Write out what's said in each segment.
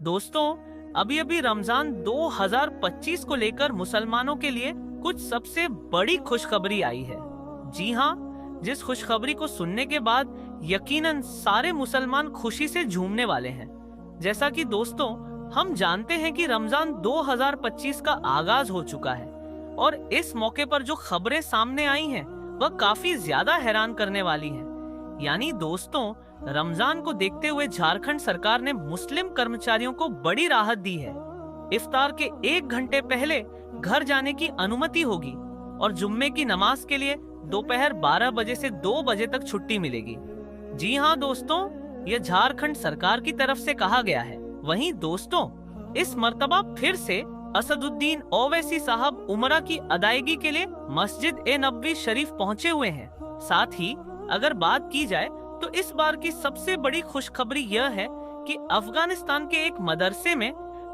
दोस्तों, अभी अभी रमजान 2025 को लेकर मुसलमानों के लिए कुछ सबसे बड़ी खुशखबरी आई है। जी हाँ, जिस खुशखबरी को सुनने के बाद यकीनन सारे मुसलमान खुशी से झूमने वाले हैं। जैसा कि दोस्तों, हम जानते हैं कि रमजान 2025 का आगाज हो चुका है और इस मौके पर जो खबरें सामने आई हैं वह काफी ज्यादा हैरान करने वाली हैं। यानी दोस्तों, रमजान को देखते हुए झारखंड सरकार ने मुस्लिम कर्मचारियों को बड़ी राहत दी है। इफ्तार के 1 घंटे पहले घर जाने की अनुमति होगी और जुम्मे की नमाज के लिए दोपहर 12 बजे से 2 बजे तक छुट्टी मिलेगी। जी हाँ दोस्तों, यह झारखंड सरकार की तरफ से कहा गया है। वहीं दोस्तों, इस मर्तबा फिर से असदुद्दीन ओवैसी साहब उमरा की अदायगी के लिए मस्जिद ए नबवी शरीफ पहुंचे हुए हैं। साथ ही अगर बात की जाए तो इस बार की सबसे बड़ी खुशखबरी यह है कि अफगानिस्तान के एक मदरसे में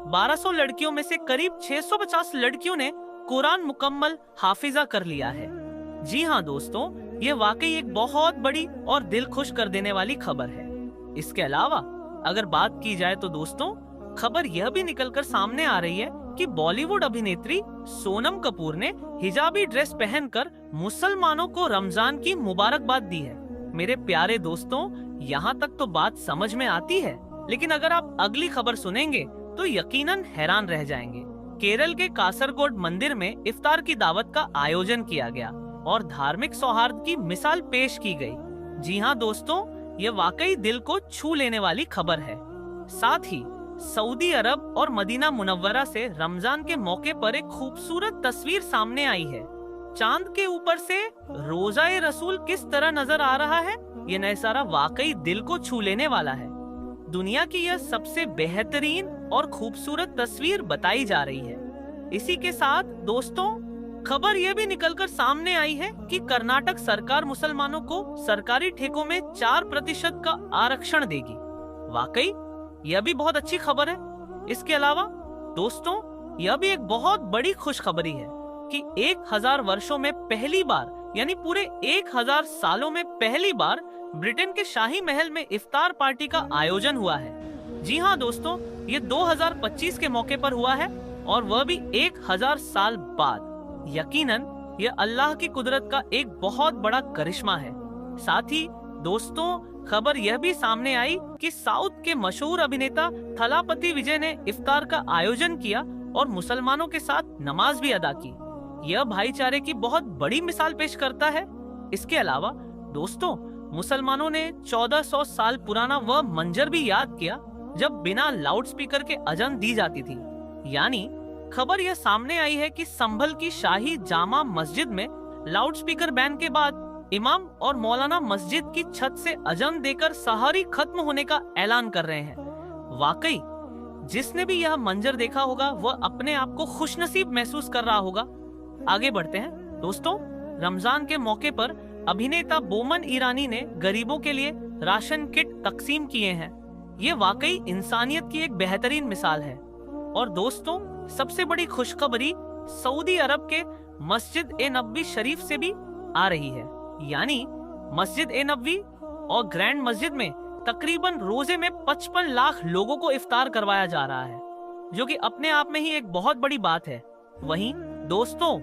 1200 लड़कियों में से करीब 650 लड़कियों ने कुरान मुकम्मल हाफिजा कर लिया है। जी हाँ दोस्तों, ये वाकई एक बहुत बड़ी और दिल खुश कर देने वाली खबर है। इसके अलावा अगर बात की जाए तो दोस्तों, खबर यह भी निकलकर सामने आ रही है कि बॉलीवुड अभिनेत्री सोनम कपूर ने हिजाबी ड्रेस पहनकर मुसलमानों को रमजान की मुबारकबाद दी है। मेरे प्यारे दोस्तों, यहाँ तक तो बात समझ में आती है, लेकिन अगर आप अगली खबर सुनेंगे तो यकीनन हैरान रह जाएंगे। केरल के कासरगोड मंदिर में इफ्तार की दावत का आयोजन किया गया और धार्मिक सौहार्द की मिसाल पेश की गई। जी हाँ दोस्तों, ये वाकई दिल को छू लेने वाली खबर है। साथ ही सऊदी अरब और मदीना मुनव्वरा से रमजान के मौके पर एक खूबसूरत तस्वीर सामने आई है। चांद के ऊपर से रोज़ाए रसूल किस तरह नजर आ रहा है, ये नज़ारा वाकई दिल को छू लेने वाला है। दुनिया की यह सबसे बेहतरीन और खूबसूरत तस्वीर बताई जा रही है। इसी के साथ दोस्तों, खबर यह भी निकलकर सामने आई है कि कर्नाटक सरकार मुसलमानों को सरकारी ठेकों में 4% का आरक्षण देगी। वाकई यह भी बहुत अच्छी खबर है। इसके अलावा दोस्तों, यह भी एक बहुत बड़ी खुशखबरी है कि 1000 वर्षों में पहली बार, यानी पूरे 1000 सालों में पहली बार ब्रिटेन के शाही महल में इफ्तार पार्टी का आयोजन हुआ है। जी हाँ दोस्तों, ये 2025 के मौके पर हुआ है और वह भी 1000 साल बाद। यकीनन यह अल्लाह की कुदरत का एक बहुत बड़ा करिश्मा है। साथ ही दोस्तों, खबर यह भी सामने आई कि साउथ के मशहूर अभिनेता थलापति विजय ने इफ्तार का आयोजन किया और मुसलमानों के साथ नमाज भी अदा की। यह भाईचारे की बहुत बड़ी मिसाल पेश करता है। इसके अलावा दोस्तों, मुसलमानों ने 1400 साल पुराना वह मंजर भी याद किया जब बिना लाउडस्पीकर के अज़ान दी जाती थी। यानी खबर यह सामने आई है कि संभल की शाही जामा मस्जिद में लाउडस्पीकर बैन के बाद इमाम और मौलाना मस्जिद की छत से अज़ान देकर सहारी खत्म होने का ऐलान कर रहे हैं। वाकई जिसने भी यह मंजर देखा होगा वह अपने आप को खुशनसीब महसूस कर रहा होगा। आगे बढ़ते हैं दोस्तों, रमजान के मौके पर अभिनेता बोमन ईरानी ने गरीबों के लिए राशन किट तकसीम किए हैं। ये वाकई इंसानियत की एक बेहतरीन मिसाल है। और दोस्तों, सबसे बड़ी खुशखबरी सऊदी अरब के मस्जिद ए नबवी शरीफ से भी आ रही है। यानी मस्जिद ए नबवी और ग्रैंड मस्जिद में तकरीबन रोजे में 55 लाख लोगों को इफ्तार करवाया जा रहा है, जो कि अपने आप में ही एक बहुत बड़ी बात है। वहीं दोस्तों,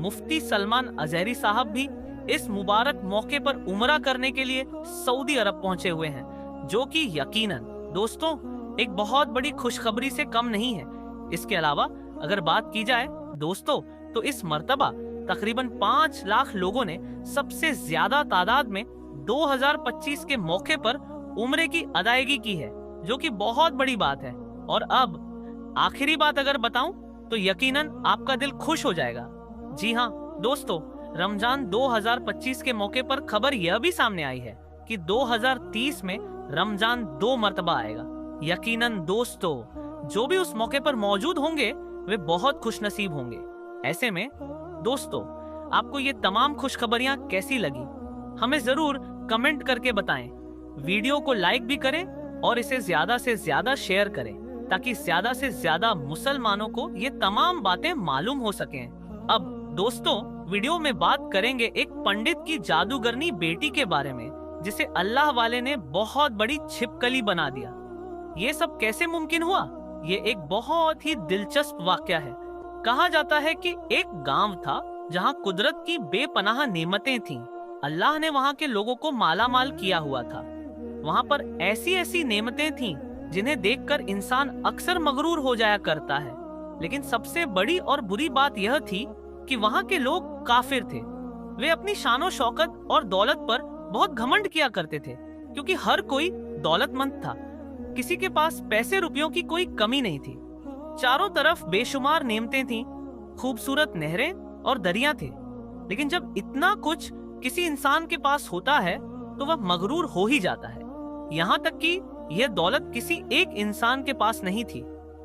मुफ्ती सलमान अजहरी साहब भी इस मुबारक मौके पर उमरा करने के लिए सऊदी अरब पहुंचे हुए हैं, जो कि यकीनन दोस्तों एक बहुत बड़ी खुशखबरी से कम नहीं है। इसके अलावा अगर बात की जाए दोस्तों, तो इस मर्तबा तकरीबन 5 लाख लोगों ने सबसे ज्यादा तादाद में 2025 के मौके पर उम्रे की अदायगी की है, जो कि बहुत बड़ी बात है। और अब आखिरी बात अगर बताऊं तो यकीनन आपका दिल खुश हो जाएगा। जी हाँ दोस्तों, रमजान 2025 के मौके पर खबर यह भी सामने आई है कि 2030 में रमजान 2 मर्तबा आएगा। यकीनन दोस्तों, जो भी उस मौके पर मौजूद होंगे वे बहुत खुशनसीब होंगे। ऐसे में दोस्तों, आपको ये तमाम खुशखबरियां कैसी लगी, हमें जरूर कमेंट करके बताएं। वीडियो को लाइक भी करें और इसे ज्यादा से ज्यादा शेयर करें, ताकि ज्यादा से ज्यादा मुसलमानों को ये तमाम बातें मालूम हो सकें। अब दोस्तों, वीडियो में बात करेंगे एक पंडित की जादूगरनी बेटी के बारे में, जिसे अल्लाह वाले ने बहुत बड़ी छिपकली बना दिया। ये सब कैसे मुमकिन हुआ, ये एक बहुत ही दिलचस्प वाकया है। कहा जाता है कि एक गांव था जहां कुदरत की बेपनाह नेमतें थीं। अल्लाह ने वहां के लोगों को मालामाल किया हुआ था। वहां पर ऐसी ऐसी नेमतें थीं जिन्हें देखकर इंसान अक्सर मगरूर हो जाया करता है। लेकिन सबसे बड़ी और बुरी बात यह थी कि वहां के लोग काफिर थे। वे अपनी शानो शौकत और दौलत पर बहुत घमंड किया करते थे, क्योंकि हर कोई दौलतमंद था। किसी के पास पैसे रुपयों की कोई कमी नहीं थी। चारों तरफ बेशुमार नेमतें थीं, खूबसूरत नहरें और दरिया थे। लेकिन जब इतना कुछ किसी इंसान के पास होता है तो वह मगरूर हो ही जाता है। यहाँ तक कि यह दौलत किसी एक इंसान के पास नहीं थी,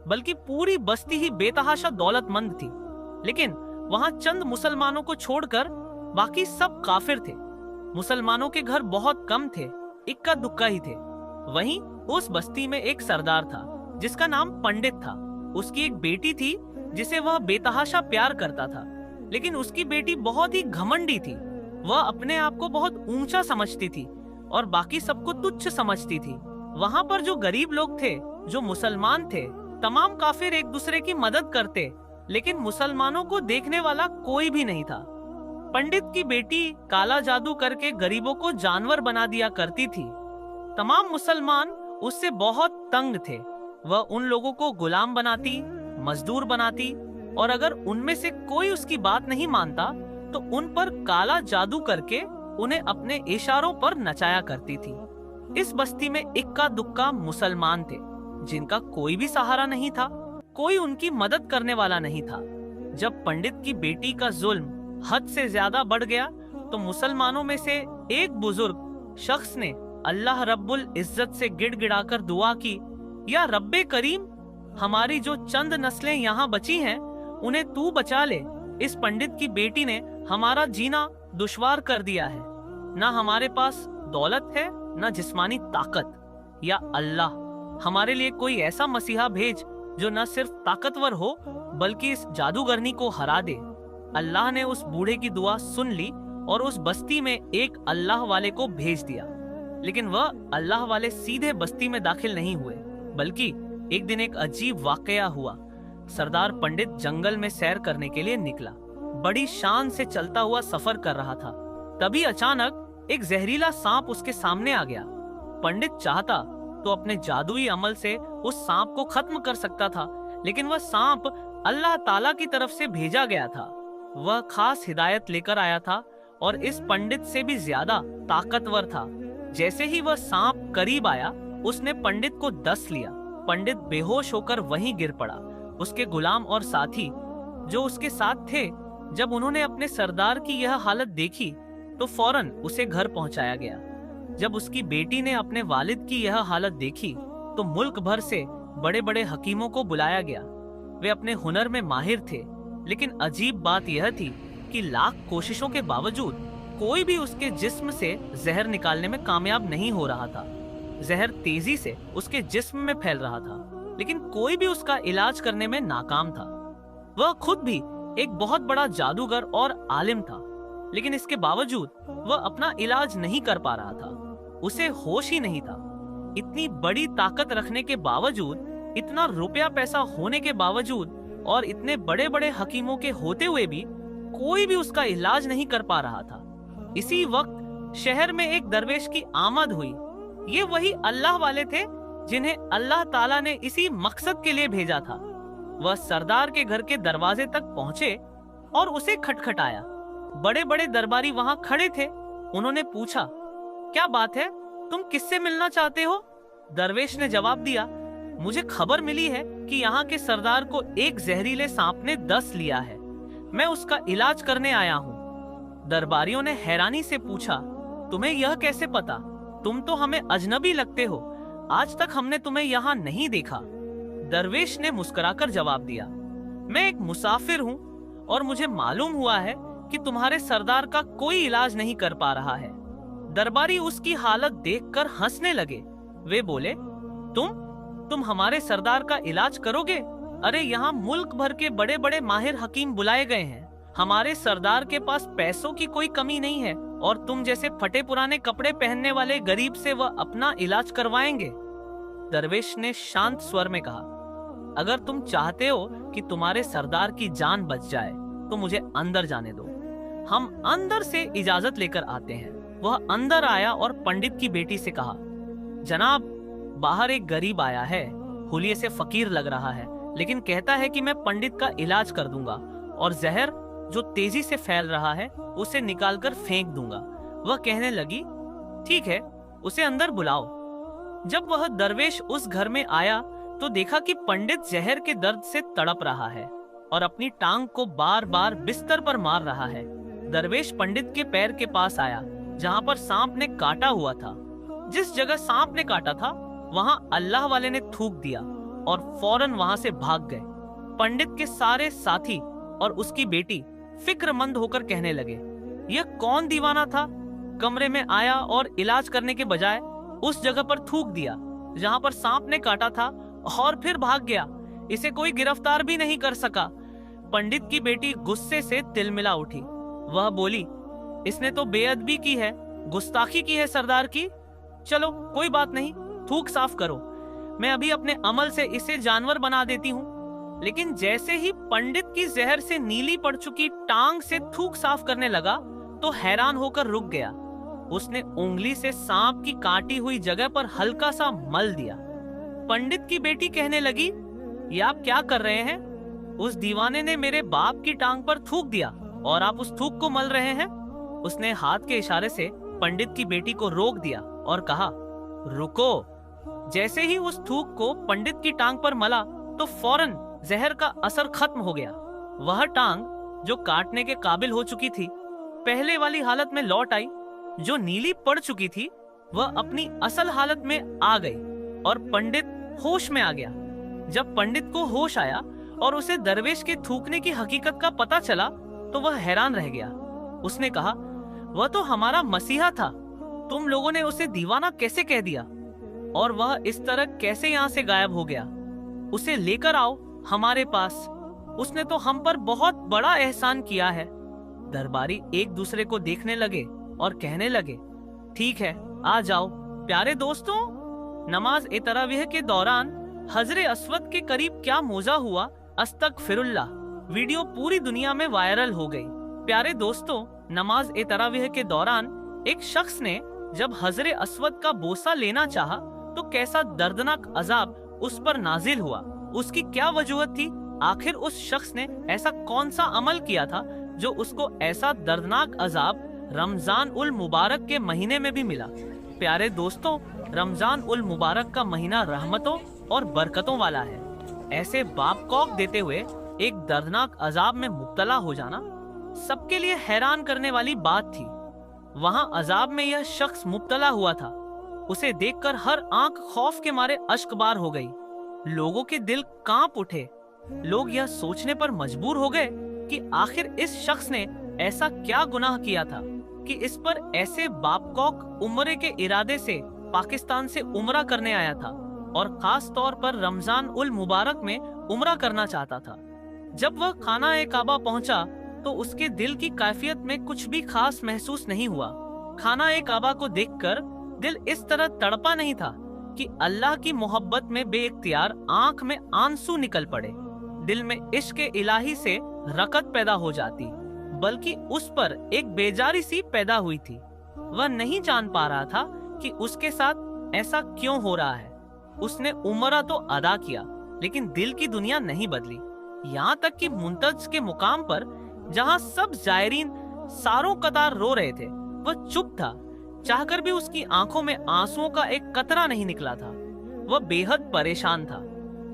बल्कि पूरी बस्ती ही बेतहाशा दौलतमंद थी। लेकिन वहाँ चंद मुसलमानों को छोड़कर बाकी सब काफिर थे। मुसलमानों के घर बहुत कम थे, इक्का दुक्का ही थे। वहीं उस बस्ती में एक सरदार था जिसका नाम पंडित था। उसकी एक बेटी थी जिसे वह बेतहाशा प्यार करता था, लेकिन उसकी बेटी बहुत ही घमंडी थी। वह अपने आप को बहुत ऊंचा समझती थी और बाकी सबको तुच्छ समझती थी। वहां पर जो गरीब लोग थे, जो मुसलमान थे, तमाम काफिर एक दूसरे की मदद करते, लेकिन मुसलमानों को देखने वाला कोई भी नहीं था। पंडित की बेटी काला जादू करके गरीबों को जानवर बना दिया करती थी। तमाम मुसलमान उससे बहुत तंग थे। वह उन लोगों को गुलाम बनाती, मजदूर बनाती, और अगर उनमें से कोई उसकी बात नहीं मानता तो उन पर काला जादू करके उन्हें अपने इशारों पर नचाया करती थी। इस बस्ती में इक्का दुक्का मुसलमान थे जिनका कोई भी सहारा नहीं था, कोई उनकी मदद करने वाला नहीं था। जब पंडित की बेटी का जुल्म हद से ज्यादा बढ़ गया तो मुसलमानों में से एक बुजुर्ग शख्स ने अल्लाह रब्बुल इज्जत से गिड़गिड़ाकर दुआ की, या रब्बे करीम, हमारी जो चंद नस्लें यहाँ बची हैं उन्हें तू बचा ले। इस पंडित की बेटी ने हमारा जीना दुश्वार कर दिया है। ना हमारे पास दौलत है, ना जिस्मानी ताकत। या अल्लाह, हमारे लिए कोई ऐसा मसीहा भेज जो न सिर्फ ताकतवर हो बल्कि इस जादूगरनी को हरा दे। अल्लाह ने उस बूढ़े की दुआ सुन ली और उस बस्ती में एक अल्लाह वाले को भेज दिया। लेकिन वह अल्लाह वाले सीधे बस्ती में दाखिल नहीं हुए, बल्कि एक दिन एक अजीब वाकया हुआ। सरदार पंडित जंगल में सैर करने के लिए निकला। बड़ी शान से चलता हुआ सफर कर रहा था। तभी अचानक एक जहरीला सांप उसके सामने आ गया। पंडित चाहता तो अपने जादुई अमल से उस सांप को खत्म कर सकता था, लेकिन वह सांप अल्लाह ताला की तरफ से भेजा गया था। वह खास हिदायत लेकर आया था और इस पंडित से भी ज्यादा ताकतवर था। जैसे ही वह सांप करीब आया, उसने पंडित को डस लिया। पंडित बेहोश होकर वहीं गिर पड़ा। उसके गुलाम और साथी जो उसके साथ थे, जब उन्होंने अपने सरदार की यह हालत देखी तो फौरन उसे घर पहुंचाया गया। जब उसकी बेटी ने अपने वालिद की यह हालत देखी तो मुल्क भर से बड़े बड़े हकीमों को बुलाया गया। वे अपने हुनर में माहिर थे, लेकिन अजीब बात यह थी कि लाख कोशिशों के बावजूद कोई भी उसके जिस्म से जहर निकालने में कामयाब नहीं हो रहा था। जहर तेजी से उसके जिस्म में फैल रहा था, लेकिन कोई भी उसका इलाज करने में नाकाम था। वह खुद भी एक बहुत बड़ा जादूगर और आलिम था, लेकिन इसके बावजूद वह अपना इलाज नहीं कर पा रहा था। उसे होश ही नहीं था। इतनी बड़ी ताकत रखने के बावजूद, इतना रुपया पैसा होने के बावजूद और इतने बड़े बड़े हकीमों के होते हुए भी कोई भी उसका इलाज नहीं कर पा रहा था। इसी वक्त शहर में एक दरवेश की आमद हुई। ये वही अल्लाह वाले थे जिन्हें अल्लाह ताला ने इसी मकसद के लिए भेजा था। वह सरदार के घर के दरवाजे तक पहुंचे और उसे खटखटाया। बड़े बड़े दरबारी वहां खड़े थे। उन्होंने पूछा, क्या बात है, तुम किससे मिलना चाहते हो? दरवेश ने जवाब दिया, मुझे खबर मिली है कि यहाँ के सरदार को एक जहरीले सांप ने डस लिया है। मैं उसका इलाज करने आया हूँ। दरबारियों ने हैरानी से पूछा, तुम्हें यह कैसे पता? तुम तो हमें अजनबी लगते हो। आज तक हमने तुम्हें यहाँ नहीं देखा। दरवेश ने मुस्कुराकर जवाब दिया, मैं एक मुसाफिर हूँ और मुझे मालूम हुआ है कि तुम्हारे सरदार का कोई इलाज नहीं कर पा रहा है। दरबारी उसकी हालत देखकर हंसने लगे। वे बोले, तुम हमारे सरदार का इलाज करोगे? अरे यहाँ मुल्क भर के बड़े बड़े माहिर हकीम बुलाए गए हैं। हमारे सरदार के पास पैसों की कोई कमी नहीं है और तुम जैसे फटे पुराने कपड़े पहनने वाले गरीब से वह अपना इलाज करवाएंगे। दरवेश ने शांत स्वर में कहा, अगर तुम चाहते हो कि तुम्हारे सरदार की जान बच जाए तो मुझे अंदर जाने दो, हम अंदर से इजाजत लेकर आते हैं। वह अंदर आया और पंडित की बेटी से कहा, जनाब, बाहर एक गरीब आया है, हुलिये से फकीर लग रहा है, लेकिन कहता है कि मैं पंडित का इलाज कर दूंगा और जहर जो तेजी से फैल रहा है उसे निकालकर फेंक दूंगा। वह कहने लगी, ठीक है, उसे अंदर बुलाओ। जब वह दरवेश उस घर में आया तो देखा कि पंडित जहर के दर्द से तड़प रहा है और अपनी टांग को बार बार बिस्तर पर मार रहा है। दरवेश पंडित के पैर के पास आया जहां पर सांप ने काटा हुआ था। जिस जगह सांप ने काटा था वहां अल्लाह वाले ने थूक दिया और फौरन वहां से भाग गए। पंडित के सारे साथी और उसकी बेटी फिक्रमंद होकर कहने लगे, यह कौन दीवाना था, कमरे में आया और इलाज करने के बजाय उस जगह पर थूक दिया जहां पर सांप ने काटा था और फिर भाग गया। इसे कोई गिरफ्तार भी नहीं कर सका। पंडित की बेटी गुस्से से तिलमिला उठी। वह बोली, इसने तो बेअदबी की है, गुस्ताखी की है सरदार की। चलो कोई बात नहीं, थूक साफ करो, मैं अभी अपने अमल से इसे जानवर बना देती हूँ। लेकिन जैसे ही पंडित की जहर से नीली पड़ चुकी टांग से थूक साफ करने लगा तो हैरान होकर रुक गया। उसने उंगली से सांप की काटी हुई जगह पर हल्का सा मल दिया। पंडित की बेटी कहने लगी, ये आप क्या कर रहे हैं? उस दीवाने ने मेरे बाप की टांग पर थूक दिया और आप उस थूक को मल रहे हैं। उसने हाथ के इशारे से पंडित की बेटी को रोक दिया और कहा, रुको। जैसे ही उस थूक को पंडित की टांग पर मला तो फौरन जहर का असर खत्म हो गया। वह टांग जो काटने के काबिल हो चुकी थी पहले वाली हालत में लौट आई। जो नीली पड़ चुकी थी वह अपनी असल हालत में आ गई और पंडित होश में आ गया। जब पंडित को होश आया और उसे दरवेश के थूकने की हकीकत का पता चला तो वह हैरान रह गया। उसने कहा, वह तो हमारा मसीहा था, तुम लोगों ने उसे दीवाना कैसे कह दिया और वह इस तरह कैसे यहाँ से गायब हो गया? उसे लेकर आओ हमारे पास, उसने तो हम पर बहुत बड़ा एहसान किया है। दरबारी एक दूसरे को देखने लगे और कहने लगे, ठीक है, आ जाओ। प्यारे दोस्तों, नमाज ए तरावीह के दौरान हजरे अस्वद के करीब क्या मौजा हुआ, अस्तगफिरुल्लाह, वीडियो पूरी दुनिया में वायरल हो गई। प्यारे दोस्तों, नमाज ए तरावीह के दौरान एक शख्स ने जब हजरे अस्वद का बोसा लेना चाहा तो कैसा दर्दनाक अजाब उस पर नाजिल हुआ। उसकी क्या वजूहत थी? आखिर उस शख्स ने ऐसा कौन सा अमल किया था जो उसको ऐसा दर्दनाक अजाब रमजान उल मुबारक के महीने में भी मिला? प्यारे दोस्तों, रमजान उल मुबारक का महीना रहमतों और बरकतों वाला है। ऐसे बापकौक देते हुए एक दर्दनाक अजाब में मुब्तला हो जाना सबके लिए हैरान करने वाली बात थी। वहां अजाब में यह शख्स मुब्तला हुआ था। उसे देखकर हर आंख खौफ के मारे अश्कबार हो गई। लोगों के दिल कांप उठे। लोग यह सोचने पर मजबूर हो गए कि आखिर इस शख्स ने ऐसा क्या गुनाह किया था कि इस पर ऐसे बापकौक उम्रे के इरादे से पाकिस्तान से उम्रा करने आया था और खास तौर पर रमजान उल मुबारक में उम्रा करना चाहता था। जब वह खाना ए काबा पहुंचा तो उसके दिल की कैफियत में कुछ भी खास महसूस नहीं हुआ। खाना ए काबा को देखकर दिल इस तरह तड़पा नहीं था कि अल्लाह की मोहब्बत में बेइख्तियार आंख में आंसू निकल पड़े। दिल में इश्क इलाही से रकत पैदा हो जाती, बल्कि उस पर एक बेजारी सी पैदा हुई थी। वह नहीं जान पा रहा था कि उसके साथ ऐसा क्यों हो रहा है। उसने उम्रा तो अदा किया लेकिन दिल की दुनिया नहीं बदली। यहाँ तक कि मुंतज के मुकाम पर जहाँ सब जायरीन सारों कतार रो रहे थे वह चुप था। चाहकर भी उसकी आंखों में आंसुओं का एक कतरा नहीं निकला था। वह बेहद परेशान था।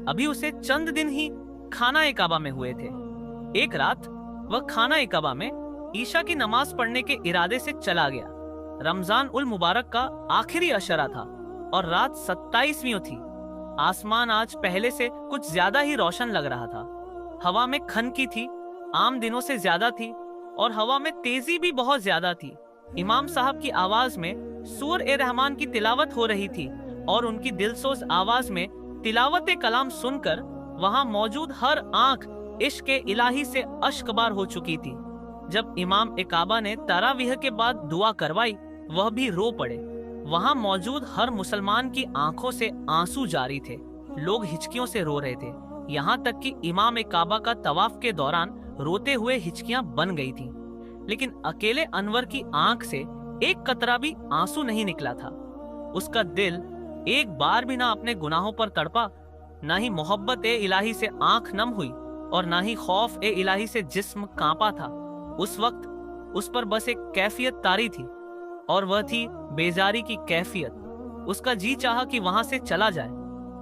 अभी उसे चंद दिन ही खाना ए काबा में हुए थे। एक रात वह खाना ए काबा में ईशा की नमाज पढ़ने के इरादे से चला गया। रमजान उल मुबारक का आखिरी अशरा था और रात 27वीं थी। आसमान आज पहले से कुछ ज्यादा ही रोशन लग रहा था। हवा में खनकी थी, आम दिनों से ज्यादा थी और हवा में तेजी भी बहुत ज्यादा थी। इमाम साहब की आवाज में सूर ए रहमान की तिलावत हो रही थी और उनकी दिलसोज आवाज में तिलावत कलाम सुनकर वहां मौजूद हर आंख इश्क इलाही से अश्कबार हो चुकी थी। जब इमाम ए काबा ने तरावीह के बाद दुआ करवाई वह भी रो पड़े। वहां मौजूद हर मुसलमान की आंखों से आंसू जारी थे। लोग हिचकियों से रो रहे थे। यहाँ तक कि इमाम काबा का तवाफ के दौरान रोते हुए हिचकियां बन गई थीं। लेकिन अकेले अनवर की आंख से एक कतरा भी आंसू नहीं निकला था। उसका दिल एक बार भी ना अपने गुनाहों पर तड़पा, ना ही मोहब्बत ए इलाही से आंख नम हुई और ना ही खौफ ए इलाही से जिस्म कांपा था। उस वक्त उस पर बस एक कैफियत तारी थी और वह थी बेजारी की कैफियत। उसका जी चाहा कि वहां से चला जाए।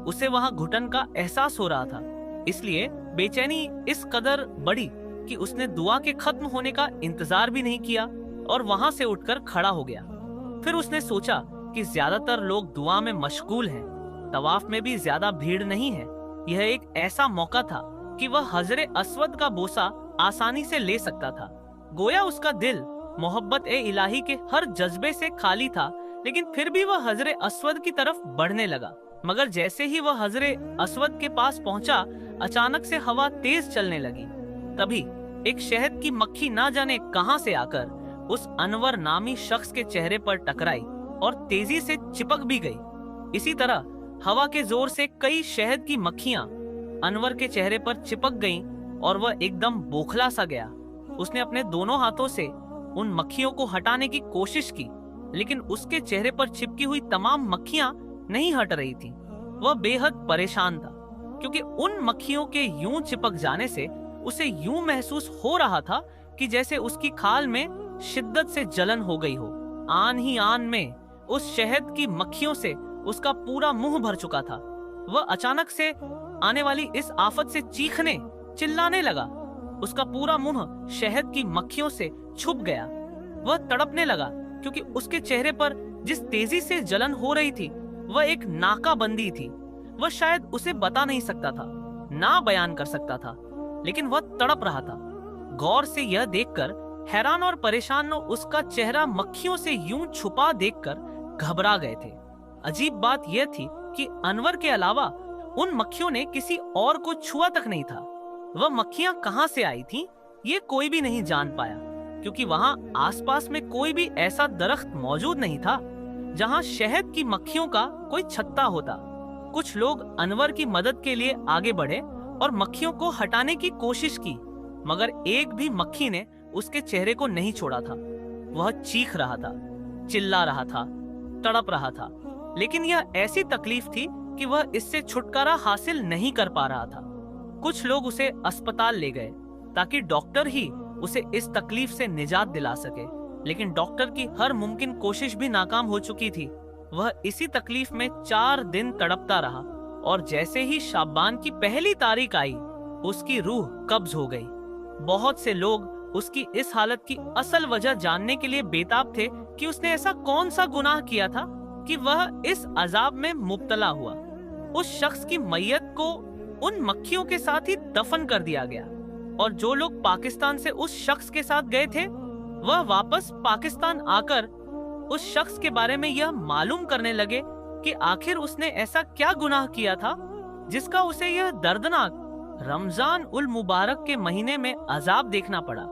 उसे वहां घुटन का एहसास हो रहा था, इसलिए बेचैनी इस कदर बढ़ी कि उसने दुआ के खत्म होने का इंतजार भी नहीं किया और वहां से उठकर खड़ा हो गया। फिर उसने सोचा कि ज्यादातर लोग दुआ में मशगूल हैं, तवाफ में भी ज्यादा भीड़ नहीं है। यह एक ऐसा मौका था कि वह हजरे अस्वद का बोसा आसानी से ले सकता था। गोया उसका दिल मोहब्बत ए इलाही के हर जज्बे से खाली था, लेकिन फिर भी वह हजरे अस्वद की तरफ बढ़ने लगा। मगर जैसे ही वह हजरे अस्वद के पास पहुंचा, अचानक से हवा तेज चलने लगी। तभी एक शहद की मक्खी ना जाने कहां से आकर उस अनवर नामी शख्स के चेहरे पर टकराई और तेजी से चिपक भी गई। इसी तरह हवा के जोर से कई शहद की मक्खियां अनवर के चेहरे पर चिपक गईं और वह एकदम बोखला सा गया। उसने अपने दोनों हाथों से उन मक्खियों को हटाने की कोशिश की, लेकिन उसके चेहरे पर चिपकी हुई तमाम मक्खियां नहीं हट रही थीं। वह बेहद परेशान था, क्योंकि उन मक्खियों के यूं चिपक जाने से उसे यूं महसूस हो रहा था कि जैसे उसकी खाल में शिद्दत से जलन हो गई हो। आन ही आन में उस शहद की मक्खियों से उसका पूरा मुंह भर चुका था। वह अचानक से आने वाली इस आफत से चीखने चिल्लाने लगा। उसका पूरा मुंह शहद की मक्खियों से छुप गया। वह तड़पने लगा, क्योंकि उसके चेहरे पर जिस तेजी से जलन हो रही थी वह एक नाकाबंदी थी। वह शायद उसे बता नहीं सकता था, ना बयान कर सकता था, लेकिन वह तड़प रहा था। गौर से यह देखकर हैरान और परेशान उसका चेहरा मक्खियों से यूं छुपा देखकर घबरा गए थे। अजीब बात यह थी कि अनवर के अलावा उन मक्खियों ने किसी और को छुआ तक नहीं था। वह मक्खियां कहां से आई थीं, ये कोई भी नहीं जान पाया, क्योंकि वहां आसपास में कोई भी ऐसा दरख्त मौजूद नहीं था जहां शहद की मक्खियों का कोई छत्ता होता। कुछ लोग अनवर की मदद के लिए आगे बढ़े और मक्खियों को हटाने की कोशिश की, मगर एक भी मक्खी ने उसके चेहरे को नहीं छोड़ा था। वह चीख रहा था, चिल्ला रहा था, तड़प रहा था, लेकिन यह ऐसी तकलीफ थी कि वह इससे छुटकारा हासिल नहीं कर पा रहा था। कुछ लोग उसे अस्पताल ले गए ताकि डॉक्टर ही उसे इस तकलीफ से निजात दिला सके, लेकिन डॉक्टर की हर मुमकिन कोशिश भी नाकाम हो चुकी थी। वह इसी तकलीफ में 4 दिन तड़पता रहा और जैसे ही शाबान की पहली तारीख आई, उसकी रूह कब्ज हो गई। बहुत से लोग उसकी इस हालत की असल वजह जानने के लिए बेताब थे कि उसने ऐसा कौन सा गुनाह किया था कि वह इस अजाब में मुब्तला हुआ। उस शख्स की मैयत को उन मक्खियों के साथ ही दफन कर दिया गया और जो लोग पाकिस्तान से उस शख्स के साथ गए थे वह वापस पाकिस्तान आकर उस शख्स के बारे में यह मालूम करने लगे कि आखिर उसने ऐसा क्या गुनाह किया था जिसका उसे यह दर्दनाक रमजान उल मुबारक के महीने में अजाब देखना पड़ा।